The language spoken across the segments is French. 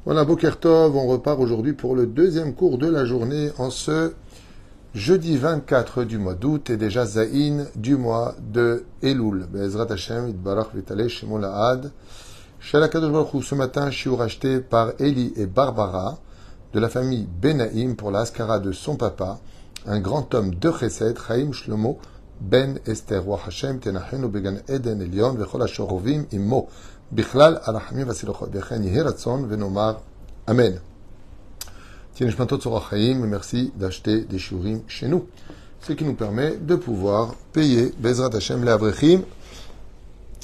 Voilà, Boker Tov, on repart aujourd'hui pour le deuxième cours de la journée en ce jeudi 24 du mois d'août et déjà Zaïn du mois de Elul. Be'ezrat Hashem, Itbarach Vitale, Shemon Lahad. Shalakadosh Baruch Hu, ce matin, shiur acheté par Eli et Barbara de la famille Benaïm pour la Haskara de son papa, un grand homme de Chesed, Chaim Shlomo Ben Esther. Wa Hashem tenachenu began Eden Elion vechol ashorovim immo. Bichlal arachamim vasilochot vechen yehi ratzon venomar Amen. Tiens, et merci d'acheter des shiurim chez nous, ce qui nous permet de pouvoir payer Bezrat Hashem les Avrechim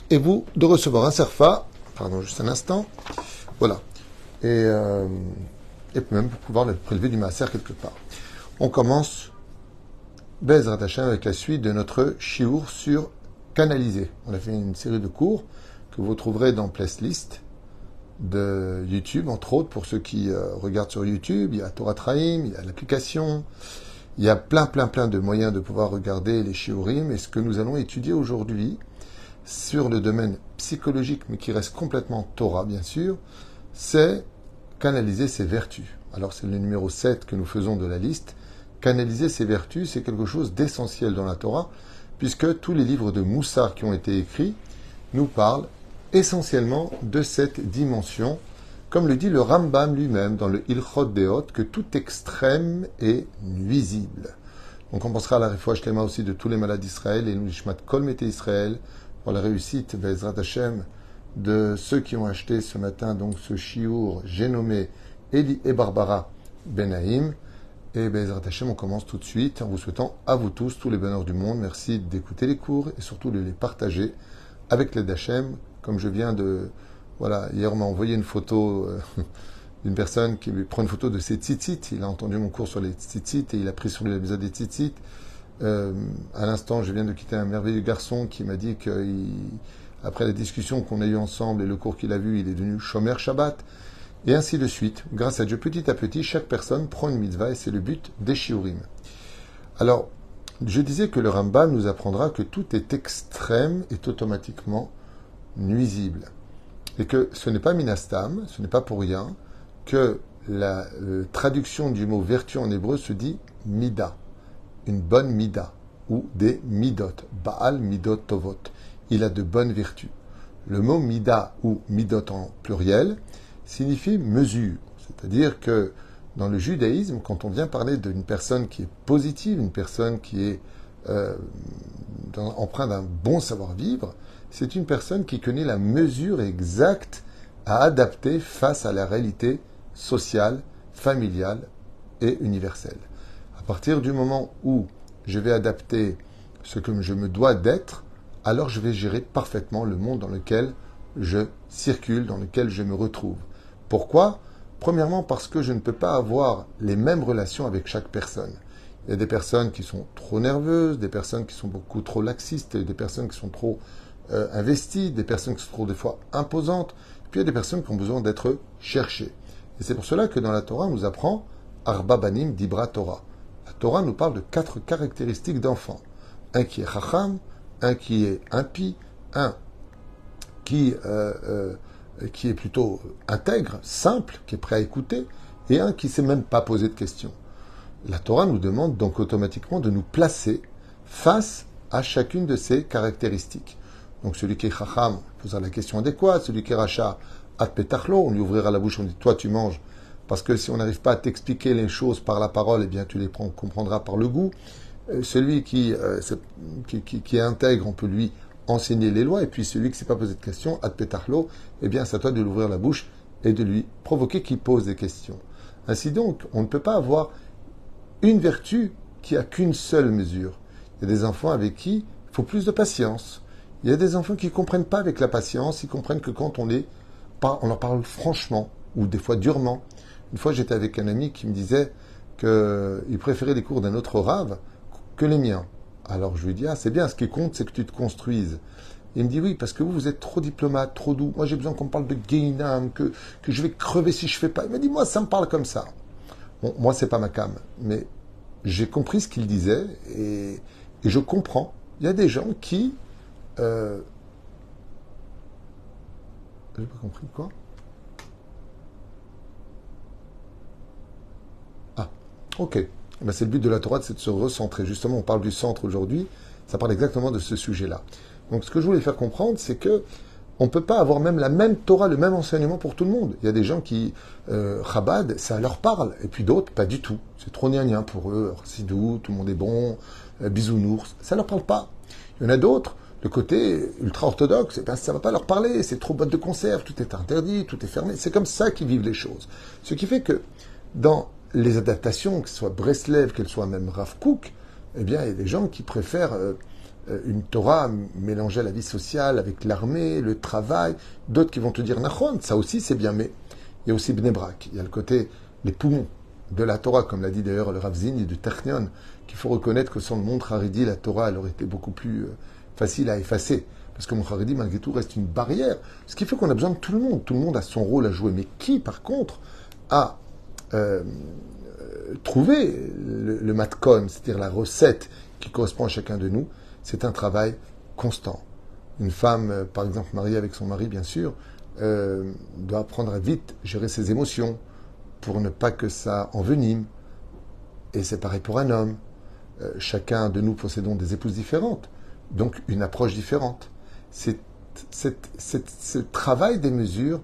et vous de recevoir un serfa, pardon, juste un instant, voilà, et même pour pouvoir le prélever du maaser quelque part. On commence Bezrat Hashem avec la suite de notre shiur sur canaliser. On a fait une série de cours que vous trouverez dans Playlist de YouTube, entre autres, pour ceux qui regardent sur YouTube. Il y a Torah Traim, il y a l'application, il y a plein de moyens de pouvoir regarder les shiurim. Et ce que nous allons étudier aujourd'hui sur le domaine psychologique, mais qui reste complètement Torah, bien sûr, c'est canaliser ses vertus. Alors c'est le numéro 7 que nous faisons de la liste. Canaliser ses vertus, c'est quelque chose d'essentiel dans la Torah, puisque tous les livres de Moussar qui ont été écrits nous parlent essentiellement de cette dimension, comme le dit le Rambam lui-même dans le Ilchot Deot, que tout extrême est nuisible. Donc on pensera à la Refoua Shlema aussi de tous les malades d'Israël et Nishmat Kol Mete Israël pour la réussite Bezrat Hashem de ceux qui ont acheté ce matin donc ce shiur, j'ai nommé Eli et Barbara Benaïm. Et Bezrat Hashem, on commence tout de suite en vous souhaitant à vous tous les bonheurs du monde. Merci d'écouter les cours et surtout de les partager avec l'aide d'Hachem. Comme je viens de... Voilà, hier on m'a envoyé une photo d'une personne qui prend une photo de ses tzitzit. Il a entendu mon cours sur les tzitzit et il a pris sur l'épisode des tzitzit. À l'instant, je viens de quitter un merveilleux garçon qui m'a dit que, après la discussion qu'on a eue ensemble et le cours qu'il a vu, il est devenu Shomer Shabbat. Et ainsi de suite. Grâce à Dieu, petit à petit, chaque personne prend une mitzvah et c'est le but des shiurim. Alors, je disais que le Rambam nous apprendra que tout est extrême est automatiquement nuisible. Et que ce n'est pas minastam, ce n'est pas pour rien, que la traduction du mot vertu en hébreu se dit mida, une bonne mida, ou des midot, Baal midot tovot. Il a de bonnes vertus. Le mot mida ou midot en pluriel signifie mesure. C'est-à-dire que dans le judaïsme, quand on vient parler d'une personne qui est positive, une personne qui est empreinte d'un bon savoir-vivre, c'est une personne qui connaît la mesure exacte à adapter face à la réalité sociale, familiale et universelle. À partir du moment où je vais adapter ce que je me dois d'être, alors je vais gérer parfaitement le monde dans lequel je circule, dans lequel je me retrouve. Pourquoi ? Premièrement, parce que je ne peux pas avoir les mêmes relations avec chaque personne. Il y a des personnes qui sont trop nerveuses, des personnes qui sont beaucoup trop laxistes, des personnes qui sont trop investies, des personnes qui sont trop des fois imposantes, puis il y a des personnes qui ont besoin d'être cherchées. Et c'est pour cela que dans la Torah, on nous apprend Arba Banim Dibra Torah. La Torah nous parle de 4 caractéristiques d'enfants. Un qui est chacham, un qui est impie, un qui est plutôt intègre, simple, qui est prêt à écouter, et un qui ne s'est même pas posé de questions. La Torah nous demande donc automatiquement de nous placer face à chacune de ces caractéristiques. Donc celui qui est chacham posera la question adéquate, celui qui est racha, at petachlo, on lui ouvrira la bouche, on dit toi tu manges, parce que si on n'arrive pas à t'expliquer les choses par la parole, eh bien tu les comprendras par le goût. Celui qui est intègre, on peut lui enseigner les lois, et puis celui qui ne s'est pas posé de questions, ad petachlo, eh bien c'est à toi de lui ouvrir la bouche et de lui provoquer qu'il pose des questions. Ainsi donc, on ne peut pas avoir une vertu qui a qu'une seule mesure. Il y a des enfants avec qui il faut plus de patience. Il y a des enfants qui ne comprennent pas avec la patience, ils comprennent que quand on leur parle franchement, ou des fois durement. Une fois, j'étais avec un ami qui me disait qu'il préférait les cours d'un autre rave que les miens. Alors je lui dis, c'est bien, ce qui compte, c'est que tu te construises. Il me dit, oui, parce que vous êtes trop diplomate, trop doux. Moi, j'ai besoin qu'on me parle de Guéinam, que je vais crever si je fais pas. Il m'a dit, moi, ça me parle comme ça. Bon, moi, c'est pas ma came, mais j'ai compris ce qu'il disait et je comprends. Il y a des gens qui... J'ai pas compris quoi. Ok. Eh ben, c'est le but de la Torah, c'est de se recentrer. Justement, on parle du centre aujourd'hui. Ça parle exactement de ce sujet-là. Donc, ce que je voulais faire comprendre, c'est que on ne peut pas avoir même la même Torah, le même enseignement pour tout le monde. Il y a des gens qui, Chabad, ça leur parle, et puis d'autres, pas du tout. C'est trop gnangnan pour eux, Sidou, tout le monde est bon, bisounours, ça leur parle pas. Il y en a d'autres, le côté ultra-orthodoxe, eh ben, ça ne va pas leur parler, c'est trop boîte de conserve, tout est interdit, tout est fermé. C'est comme ça qu'ils vivent les choses. Ce qui fait que dans les adaptations, que ce soit Breslev, qu'elle soit même Rav Kook, eh bien, il y a des gens qui préfèrent une Torah mélangée à la vie sociale, avec l'armée, le travail. D'autres qui vont te dire Nachon, ça aussi c'est bien, mais il y a aussi Bnei Brak. Il y a le côté, les poumons de la Torah, comme l'a dit d'ailleurs le Rav Zini du Technion, qu'il faut reconnaître que sans le monde Haredi, la Torah, elle aurait été beaucoup plus facile à effacer. Parce que mon Haredi, malgré tout, reste une barrière. Ce qui fait qu'on a besoin de tout le monde. Tout le monde a son rôle à jouer. Mais qui, par contre, a trouvé le matkon, c'est-à-dire la recette qui correspond à chacun de nous, c'est un travail constant. Une femme, par exemple mariée avec son mari, bien sûr, doit apprendre à vite gérer ses émotions pour ne pas que ça envenime. Et c'est pareil pour un homme. Chacun de nous possédons des épouses différentes, donc une approche différente. Ce travail des mesures,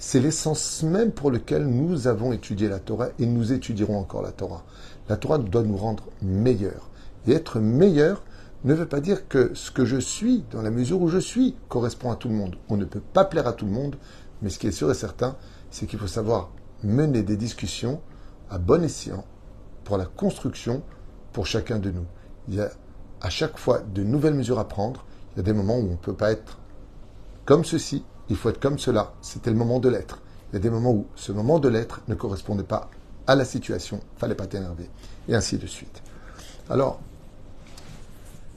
c'est l'essence même pour lequel nous avons étudié la Torah et nous étudierons encore la Torah. La Torah doit nous rendre meilleurs. Et être meilleur ne veut pas dire que ce que je suis, dans la mesure où je suis, correspond à tout le monde. On ne peut pas plaire à tout le monde, mais ce qui est sûr et certain, c'est qu'il faut savoir mener des discussions à bon escient pour la construction pour chacun de nous. Il y a à chaque fois de nouvelles mesures à prendre. Il y a des moments où on ne peut pas être comme ceci, il faut être comme cela. C'était le moment de l'être. Il y a des moments où ce moment de l'être ne correspondait pas à la situation, il ne fallait pas t'énerver, et ainsi de suite. Alors,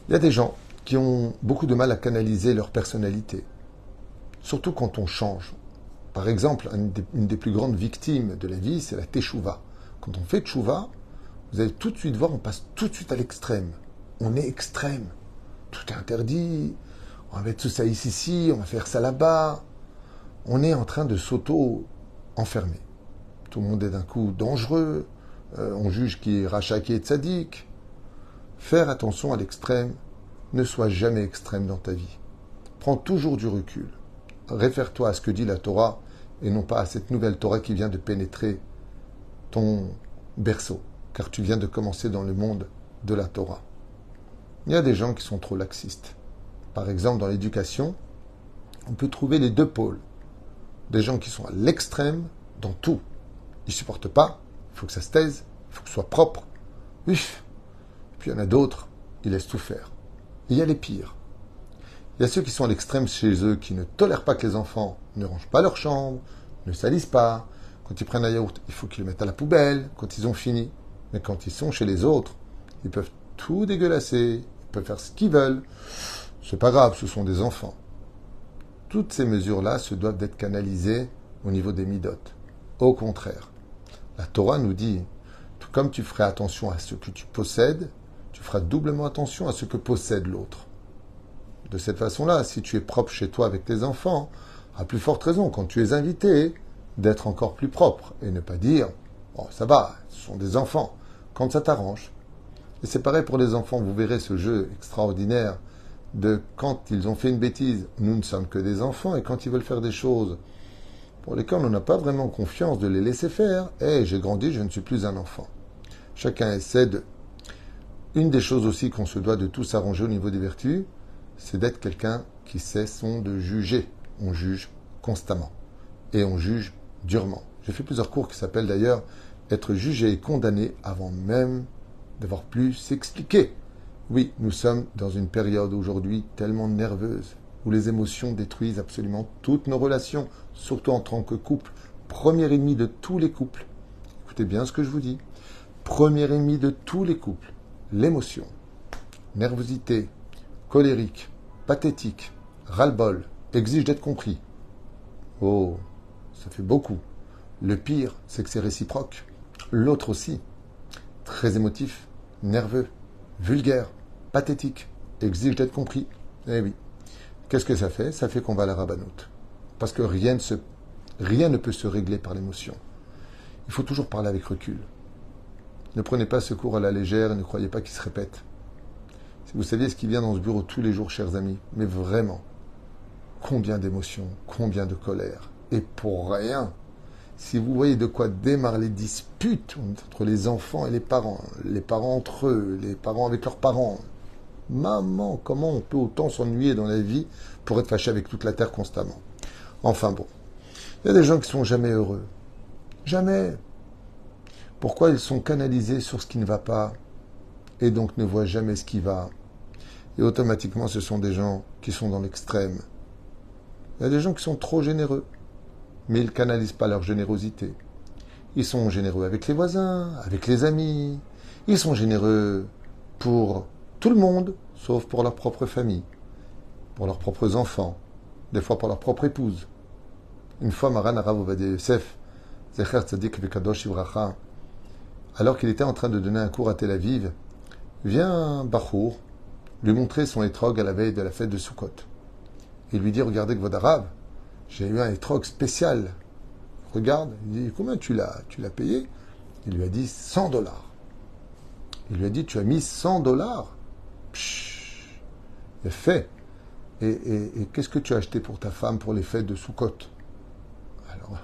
il y a des gens qui ont beaucoup de mal à canaliser leur personnalité, surtout quand on change. Par exemple, une des plus grandes victimes de la vie, c'est la teshuva. Quand on fait teshuva, vous allez tout de suite voir, on passe tout de suite à l'extrême. On est extrême. Tout est interdit. On va mettre tout ça ici, on va faire ça là-bas. On est en train de s'auto-enfermer. Tout le monde est d'un coup dangereux. On juge qui est rachat, qui est tzaddik. Faire attention à l'extrême. Ne sois jamais extrême dans ta vie. Prends toujours du recul. Réfère-toi à ce que dit la Torah et non pas à cette nouvelle Torah qui vient de pénétrer ton berceau, car tu viens de commencer dans le monde de la Torah. Il y a des gens qui sont trop laxistes. Par exemple, dans l'éducation, on peut trouver les deux pôles. Des gens qui sont à l'extrême dans tout. Ils ne supportent pas, il faut que ça se taise, il faut que ce soit propre. Uff. Puis il y en a d'autres, ils laissent tout faire. Et il y a les pires. Il y a ceux qui sont à l'extrême chez eux, qui ne tolèrent pas que les enfants ne rangent pas leur chambre, ne salissent pas. Quand ils prennent un yaourt, il faut qu'ils le mettent à la poubelle quand ils ont fini. Mais quand ils sont chez les autres, ils peuvent tout dégueulasser, ils peuvent faire ce qu'ils veulent. C'est pas grave, ce sont des enfants. Toutes ces mesures-là se doivent d'être canalisées au niveau des midotes. Au contraire, la Torah nous dit, tout comme tu ferais attention à ce que tu possèdes, tu feras doublement attention à ce que possède l'autre. De cette façon-là, si tu es propre chez toi avec tes enfants, à plus forte raison, quand tu es invité, d'être encore plus propre et ne pas dire « Oh, ça va, ce sont des enfants », quand ça t'arrange. Et c'est pareil pour les enfants, vous verrez ce jeu extraordinaire de quand ils ont fait une bêtise, nous ne sommes que des enfants, et quand ils veulent faire des choses pour lesquelles on n'a pas vraiment confiance de les laisser faire, j'ai grandi, je ne suis plus un enfant. Chacun essaie de... Une des choses aussi qu'on se doit de tous arranger au niveau des vertus, c'est d'être quelqu'un qui cesse de juger. On juge constamment. Et on juge durement. J'ai fait plusieurs cours qui s'appellent d'ailleurs être jugé et condamné avant même d'avoir pu s'expliquer. Oui, nous sommes dans une période aujourd'hui tellement nerveuse, où les émotions détruisent absolument toutes nos relations, surtout en tant que couple. Premier ennemi de tous les couples. Écoutez bien ce que je vous dis. Premier ennemi de tous les couples. L'émotion. Nervosité, colérique, pathétique, ras-le-bol, exige d'être compris. Oh, ça fait beaucoup. Le pire, c'est que c'est réciproque. L'autre aussi. Très émotif, nerveux, vulgaire, pathétique, exige d'être compris. Eh oui. Qu'est-ce que ça fait? Ça fait qu'on va à la rabbanoute. Parce que rien ne peut se régler par l'émotion. Il faut toujours parler avec recul. Ne prenez pas ce cours à la légère et ne croyez pas qu'il se répète. Si vous saviez ce qui vient dans ce bureau tous les jours, chers amis, mais vraiment, combien d'émotions, combien de colère. Et pour rien, si vous voyez de quoi démarrent les disputes entre les enfants et les parents entre eux, les parents avec leurs parents, maman, comment on peut autant s'ennuyer dans la vie pour être fâché avec toute la terre constamment? Enfin bon, il y a des gens qui sont jamais heureux. Jamais. Pourquoi ils sont canalisés sur ce qui ne va pas et donc ne voient jamais ce qui va? Et automatiquement, ce sont des gens qui sont dans l'extrême. Il y a des gens qui sont trop généreux, mais ils ne canalisent pas leur générosité. Ils sont généreux avec les voisins, avec les amis. Ils sont généreux pour tout le monde, sauf pour leur propre famille, pour leurs propres enfants, des fois pour leur propre épouse. Une fois, Maran Arav Ovadia Yosef, Zecher Tzadik Vekadosh Ivracha, alors qu'il était en train de donner un cours à Tel Aviv, vient un Bachour lui montrer son étrog à la veille de la fête de Sukkot. Il lui dit, regardez Kvod Arav, j'ai eu un étrog spécial. Regarde, il dit, combien tu l'as payé? Il lui a dit 100 dollars. Il lui a dit, tu as mis 100 dollars? Il fait. Et qu'est-ce que tu as acheté pour ta femme pour les fêtes de Sukkot? Alors,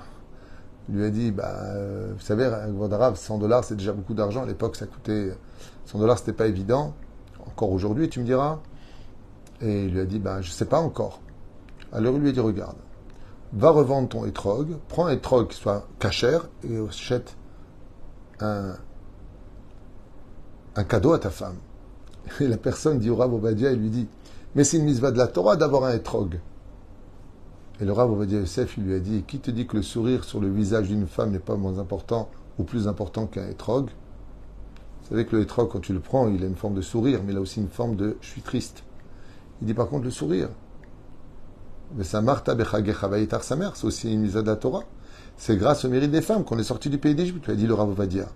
il lui a dit, vous savez, un Kvod Arav, 100 dollars, c'est déjà beaucoup d'argent. À l'époque, ça coûtait 100 dollars, c'était pas évident. Encore aujourd'hui, tu me diras. Et il lui a dit, je sais pas encore. Alors il lui a dit, regarde, va revendre ton étrog, prends un étrog qui soit cachère et achète un cadeau à ta femme. Et la personne dit au Rav Ovadia, il lui dit, mais c'est une mitzvah de la Torah d'avoir un étrog. Et le Rav Ovadia Yosef, il lui a dit, qui te dit que le sourire sur le visage d'une femme n'est pas moins important ou plus important qu'un étrog? Vous savez que le étrog, quand tu le prends, il a une forme de sourire, mais il a aussi une forme de je suis triste. Il dit par contre le sourire. Mais sa Martha Bechagecha Vayitar sa mère, c'est aussi une mitzvah de la Torah. C'est grâce au mérite des femmes qu'on est sorti du pays d'Égypte, tu as dit le Rav Ovadia.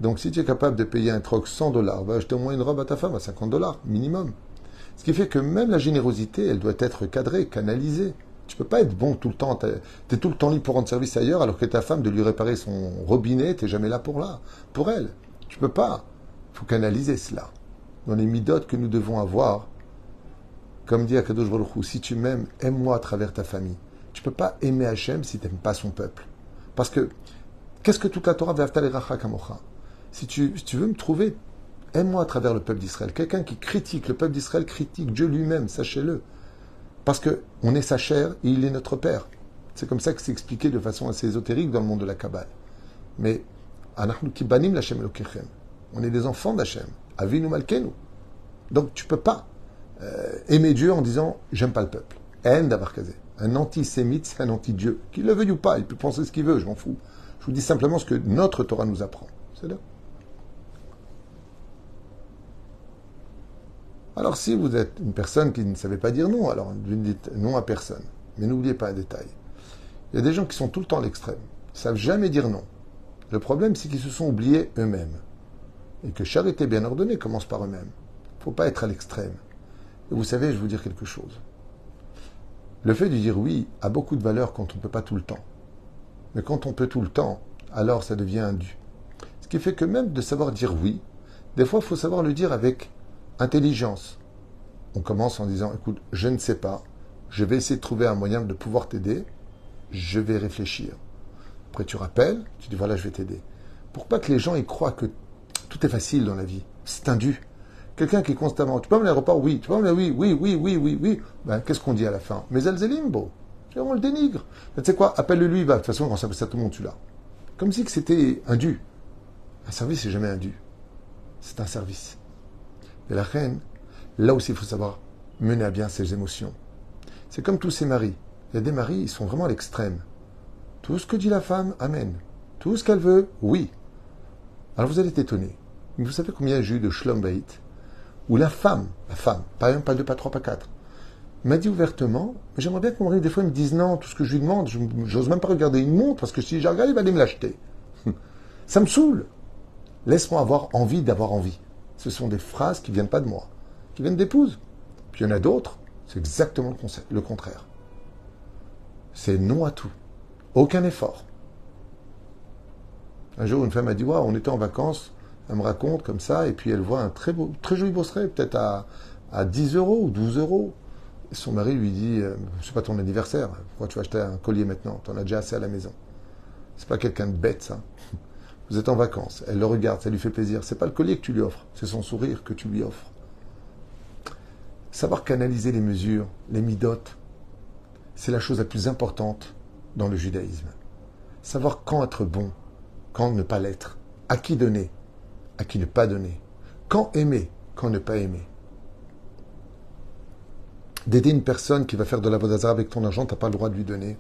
Donc si tu es capable de payer un troc 100 dollars, va acheter au moins une robe à ta femme à 50 dollars, minimum. Ce qui fait que même la générosité, elle doit être cadrée, canalisée. Tu peux pas être bon tout le temps, tu es tout le temps libre pour rendre service ailleurs, alors que ta femme, de lui réparer son robinet, tu n'es jamais là pour elle. Tu peux pas. Il faut canaliser cela. Dans les midotes que nous devons avoir, comme dit Akadosh Baruch Hu, si tu m'aimes, aime-moi à travers ta famille. Tu peux pas aimer Hachem si tu n'aimes pas son peuple. Parce que, qu'est-ce que toute la Torah ve'afta l'iracha kamocha? Si tu veux me trouver, aime-moi à travers le peuple d'Israël. Quelqu'un qui critique le peuple d'Israël critique Dieu lui-même, sachez-le. Parce que on est sa chair et il est notre père. C'est comme ça que c'est expliqué de façon assez ésotérique dans le monde de la Kabbale. Mais anachnu kibanim l'Hashem Elokechem. On est des enfants d'Hachem. Avinu malkenu. Donc tu peux pas aimer Dieu en disant j'aime pas le peuple. En d'avoir casé. Un antisémite, c'est un anti-Dieu. Qu'il le veuille ou pas, il peut penser ce qu'il veut, je m'en fous. Je vous dis simplement ce que notre Torah nous apprend. C'est là. Alors si vous êtes une personne qui ne savait pas dire non, alors vous ne dites non à personne. Mais n'oubliez pas un détail. Il y a des gens qui sont tout le temps à l'extrême. Ils ne savent jamais dire non. Le problème, c'est qu'ils se sont oubliés eux-mêmes. Et que charité bien ordonnée commence par eux-mêmes. Il ne faut pas être à l'extrême. Et vous savez, je vais vous dire quelque chose. Le fait de dire oui a beaucoup de valeur quand on ne peut pas tout le temps. Mais quand on peut tout le temps, alors ça devient un dû. Ce qui fait que même de savoir dire oui, des fois, il faut savoir le dire avec intelligence. On commence en disant, écoute, je ne sais pas, je vais essayer de trouver un moyen de pouvoir t'aider, je vais réfléchir. Après, tu rappelles, tu dis, voilà, je vais t'aider. Pour pas que les gens y croient que tout est facile dans la vie. C'est un dû. Quelqu'un qui est constamment, tu peux m'amener à l'aéroport? Oui. Tu peux m'amener? Oui. Ben, qu'est-ce qu'on dit à la fin? Mais Elzelimbo. On le dénigre. Ben, tu sais quoi? Appelle-le-lui, va. De toute façon, quand ça fait ça, tout le monde, tu l'as. Comme si que c'était un dû. Un service, c'est jamais un dû. C'est un service. Et la reine, là aussi, il faut savoir mener à bien ses émotions. C'est comme tous ces maris. Il y a des maris, ils sont vraiment à l'extrême. Tout ce que dit la femme, amen. Tout ce qu'elle veut, oui. Alors vous allez être étonné. Mais vous savez combien j'ai eu de Shlom Bait où la femme, pas un, pas deux, pas trois, pas quatre, m'a dit ouvertement, mais j'aimerais bien que mon mari, des fois, il me dise non, tout ce que je lui demande, j'ose même pas regarder une montre, parce que si je regarde, il va aller me l'acheter. Ça me saoule. Laisse-moi avoir envie d'avoir envie. Ce sont des phrases qui ne viennent pas de moi, qui viennent d'épouse. Puis il y en a d'autres, c'est exactement le contraire. C'est non à tout. Aucun effort. Un jour, une femme m'a dit, on était en vacances Elle me raconte comme ça, et puis elle voit un très joli bracelet, peut-être à 10 euros ou 12 euros. Et son mari lui dit, c'est pas ton anniversaire, pourquoi tu vas acheter un collier maintenant? T'en as déjà assez à la maison. C'est pas quelqu'un de bête, ça. Vous êtes en vacances, elle le regarde, ça lui fait plaisir. C'est pas le collier que tu lui offres, c'est son sourire que tu lui offres. Savoir canaliser les mesures, les midotes, c'est la chose la plus importante dans le judaïsme. Savoir quand être bon, quand ne pas l'être, à qui donner, à qui ne pas donner, quand aimer, quand ne pas aimer. D'aider une personne qui va faire de la vodazara avec ton argent, tu n'as pas le droit de lui donner.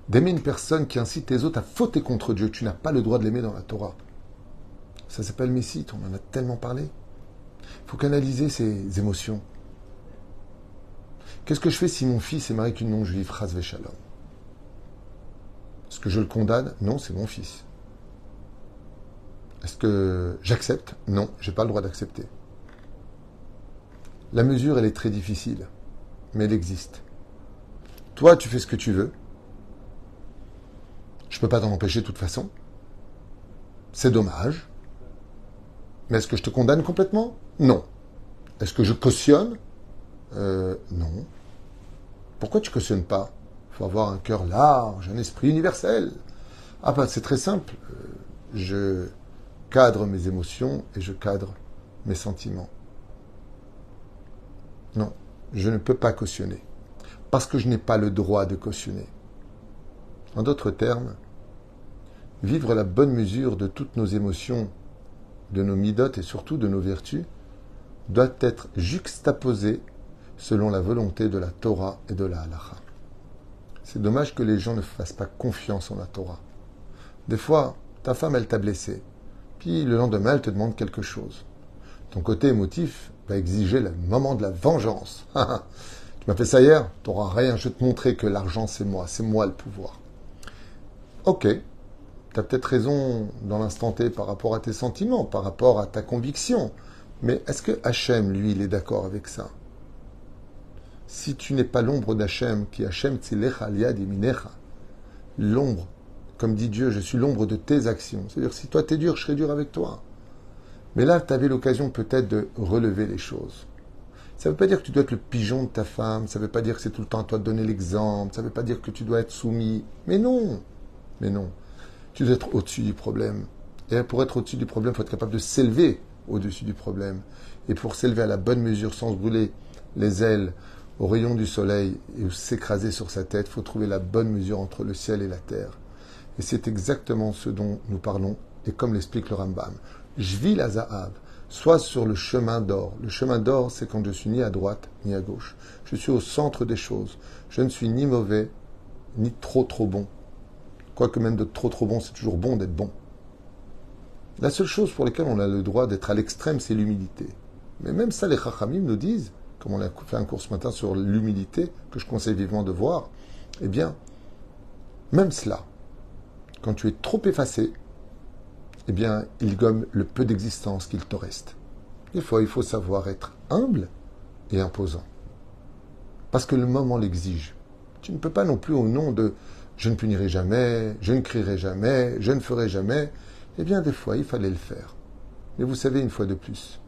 D'aimer une personne qui incite les autres à fauter contre Dieu, tu n'as pas le droit de l'aimer dans la Torah. Ça s'appelle Messite, on en a tellement parlé. Il faut canaliser ses émotions. Qu'est-ce que je fais si mon fils est marié avec une non-juive, Chas Veshalom? Est-ce que je le condamne? Non, c'est mon fils. Est-ce que j'accepte? Non, je n'ai pas le droit d'accepter. La mesure, elle est très difficile, mais elle existe. Toi, tu fais ce que tu veux. Je ne peux pas t'en empêcher de toute façon. C'est dommage. Mais est-ce que je te condamne complètement? Non. Est-ce que je cautionne? Non. Pourquoi tu cautionnes pas? Il faut avoir un cœur large, un esprit universel. Ah ben, c'est très simple. Je cadre mes émotions et je cadre mes sentiments. Non, je ne peux pas cautionner. Parce que je n'ai pas le droit de cautionner. En d'autres termes, vivre la bonne mesure de toutes nos émotions, de nos midotes et surtout de nos vertus, doit être juxtaposé selon la volonté de la Torah et de la Halacha. C'est dommage que les gens ne fassent pas confiance en la Torah. Des fois, ta femme, elle t'a blessé, puis le lendemain, elle te demande quelque chose. Ton côté émotif va exiger le moment de la vengeance. Tu m'as fait ça hier, tu n'auras rien, je vais te montrer que l'argent, c'est moi le pouvoir. Ok, tu as peut-être raison dans l'instant T par rapport à tes sentiments, par rapport à ta conviction, mais est-ce que Hachem, lui, il est d'accord avec ça? Si tu n'es pas l'ombre d'Hachem, qui Hachem tzilecha liad yeminecha, l'ombre, comme dit Dieu, je suis l'ombre de tes actions. C'est-à-dire, si toi t'es dur, je serai dur avec toi. Mais là, tu avais l'occasion peut-être de relever les choses. Ça ne veut pas dire que tu dois être le pigeon de ta femme, ça ne veut pas dire que c'est tout le temps à toi de donner l'exemple, ça ne veut pas dire que tu dois être soumis. Mais non. Tu dois être au-dessus du problème. Et pour être au-dessus du problème, il faut être capable de s'élever au-dessus du problème. Et pour s'élever à la bonne mesure, sans se brûler les ailes au rayon du soleil et s'écraser sur sa tête, il faut trouver la bonne mesure entre le ciel et la terre. Et c'est exactement ce dont nous parlons, et comme l'explique le Rambam. Je vis la Zahav, soit sur le chemin d'or. Le chemin d'or, c'est quand je suis ni à droite, ni à gauche. Je suis au centre des choses. Je ne suis ni mauvais, ni trop bon. Quoique même de trop bon, c'est toujours bon d'être bon. La seule chose pour laquelle on a le droit d'être à l'extrême, c'est l'humilité. Mais même ça, les Chachamim nous disent, comme on a fait un cours ce matin sur l'humilité, que je conseille vivement de voir, eh bien, même cela, quand tu es trop effacé, eh bien, il gomme le peu d'existence qu'il te reste. Des fois, il faut savoir être humble et imposant. Parce que le moment l'exige. Tu ne peux pas non plus au nom de « je ne punirai jamais, je ne crierai jamais, je ne ferai jamais », eh bien, des fois, il fallait le faire. Mais vous savez, une fois de plus,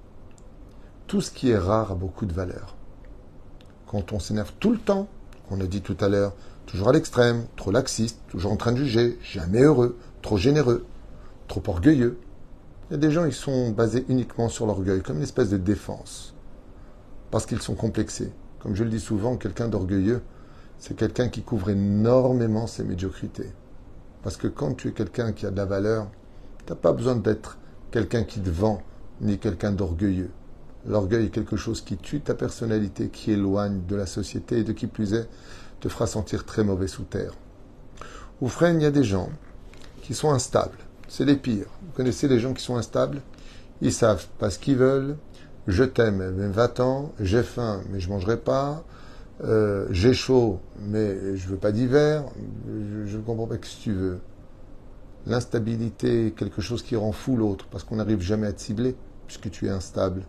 tout ce qui est rare a beaucoup de valeur. Quand on s'énerve tout le temps, on a dit tout à l'heure, toujours à l'extrême, trop laxiste, toujours en train de juger, jamais heureux, trop généreux, trop orgueilleux. Il y a des gens, ils sont basés uniquement sur l'orgueil, comme une espèce de défense, parce qu'ils sont complexés. Comme je le dis souvent, quelqu'un d'orgueilleux, c'est quelqu'un qui couvre énormément ses médiocrités. Parce que quand tu es quelqu'un qui a de la valeur, tu n'as pas besoin d'être quelqu'un qui te vend, ni quelqu'un d'orgueilleux. L'orgueil est quelque chose qui tue ta personnalité, qui éloigne de la société et de qui plus est, te fera sentir très mauvais sous terre. Au frère, il y a des gens qui sont instables. C'est les pires. Vous connaissez les gens qui sont instables? Ils savent pas ce qu'ils veulent. Je t'aime, mais va-t'en. J'ai faim, mais je mangerai pas. J'ai chaud, mais je veux pas d'hiver. Je ne comprends pas ce que tu veux. L'instabilité est quelque chose qui rend fou l'autre, parce qu'on n'arrive jamais à te cibler, puisque tu es instable.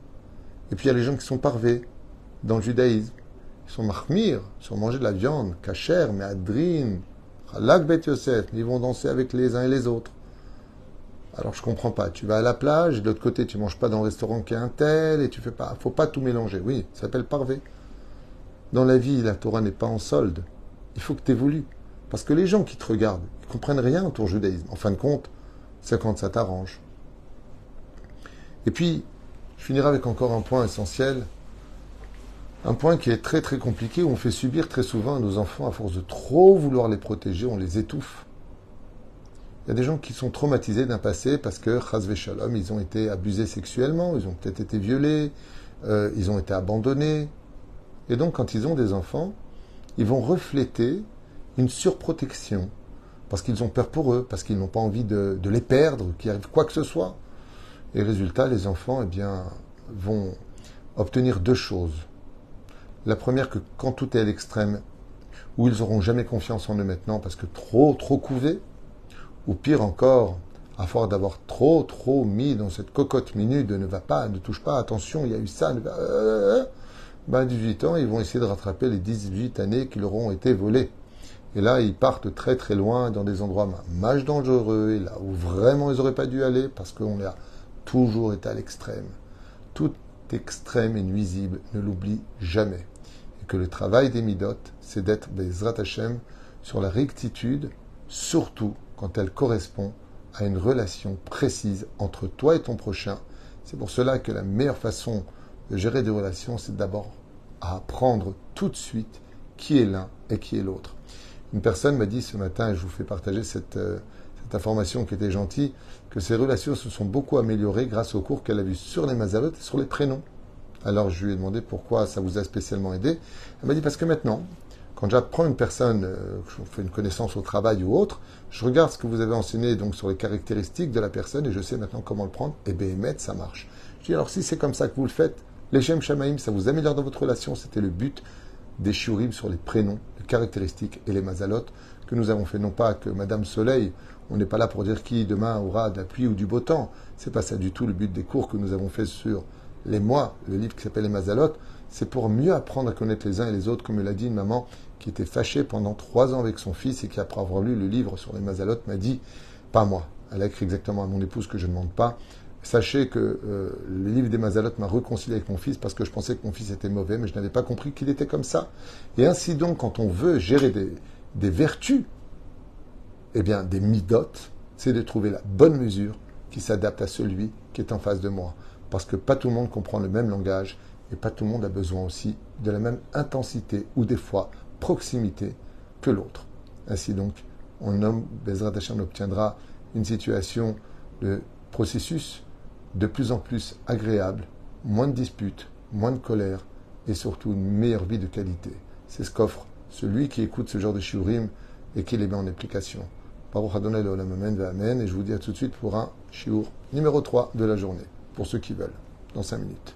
Et puis il y a les gens qui sont parvés dans le judaïsme. Ils sont mahmir, ils sont manger de la viande, kasher, me'adrin, halak bet Yosef. Ils vont danser avec les uns et les autres. Alors je comprends pas. Tu vas à la plage, de l'autre côté tu manges pas dans le restaurant qui est un tel, et tu fais pas. Faut pas tout mélanger. Oui, ça s'appelle parvé. Dans la vie, la Torah n'est pas en solde. Il faut que tu évolues. Parce que les gens qui te regardent, ils comprennent rien à ton judaïsme. En fin de compte, c'est quand ça t'arrange. Et puis, je finirai avec encore un point essentiel. Un point qui est très très compliqué, où on fait subir très souvent à nos enfants, à force de trop vouloir les protéger, on les étouffe. Il y a des gens qui sont traumatisés d'un passé parce que, chas shalom, ils ont été abusés sexuellement, ils ont peut-être été violés, ils ont été abandonnés. Et donc, quand ils ont des enfants, ils vont refléter une surprotection parce qu'ils ont peur pour eux, parce qu'ils n'ont pas envie de les perdre, qu'il arrive quoi que ce soit. Et résultat, les enfants, eh bien, vont obtenir deux choses. La première, que quand tout est à l'extrême, où ils n'auront jamais confiance en eux maintenant parce que trop couvés, ou pire encore, à force d'avoir trop mis dans cette cocotte minute de ne va pas, ne touche pas, attention, il y a eu ça, à 18 ans, ils vont essayer de rattraper les 18 années qui leur ont été volées. Et là, ils partent très très loin dans des endroits mâches dangereux, et là où vraiment ils n'auraient pas dû aller, parce qu'on a toujours été à l'extrême. Tout extrême et nuisible, ne l'oublie jamais. Et que le travail des Midot, c'est d'être Bezrat Hashem sur la rectitude, surtout quand elle correspond à une relation précise entre toi et ton prochain. C'est pour cela que la meilleure façon de gérer des relations, c'est d'abord à apprendre tout de suite qui est l'un et qui est l'autre. Une personne m'a dit ce matin, et je vous fais partager cette information qui était gentille, que ses relations se sont beaucoup améliorées grâce au cours qu'elle a vu sur les mazalot et sur les prénoms. Alors je lui ai demandé pourquoi ça vous a spécialement aidé. Elle m'a dit parce que maintenant, quand j'apprends une personne, je fais une connaissance au travail ou autre, je regarde ce que vous avez enseigné donc sur les caractéristiques de la personne et je sais maintenant comment le prendre. Et béhémet, ça marche. Je dis alors si c'est comme ça que vous le faites, les Shem Shamaim, ça vous améliore dans votre relation. C'était le but des shiurim sur les prénoms, les caractéristiques et les mazalot que nous avons fait. Non pas que Madame Soleil, on n'est pas là pour dire qui demain aura de la pluie ou du beau temps. C'est pas ça du tout le but des cours que nous avons fait sur les mois, le livre qui s'appelle les mazalot. C'est pour mieux apprendre à connaître les uns et les autres, comme me l'a dit une maman qui était fâchée pendant 3 ans avec son fils et qui, après avoir lu le livre sur les mazalot, m'a dit, pas moi, elle a écrit exactement à mon épouse que je ne demande pas, sachez que le livre des mazalot m'a réconcilié avec mon fils parce que je pensais que mon fils était mauvais, mais je n'avais pas compris qu'il était comme ça. Et ainsi donc, quand on veut gérer des vertus, eh bien, des midot, c'est de trouver la bonne mesure qui s'adapte à celui qui est en face de moi. Parce que pas tout le monde comprend le même langage et pas tout le monde a besoin aussi de la même intensité ou des fois proximité que l'autre. Ainsi donc, Bezrat Hashem obtiendra une situation de processus de plus en plus agréable, moins de disputes, moins de colère et surtout une meilleure vie de qualité. C'est ce qu'offre celui qui écoute ce genre de shiurim et qui les met en application. Baruch Adonai Leolam Amen Amen. Et je vous dis à tout de suite pour un shiur numéro 3 de la journée, pour ceux qui veulent, dans 5 minutes.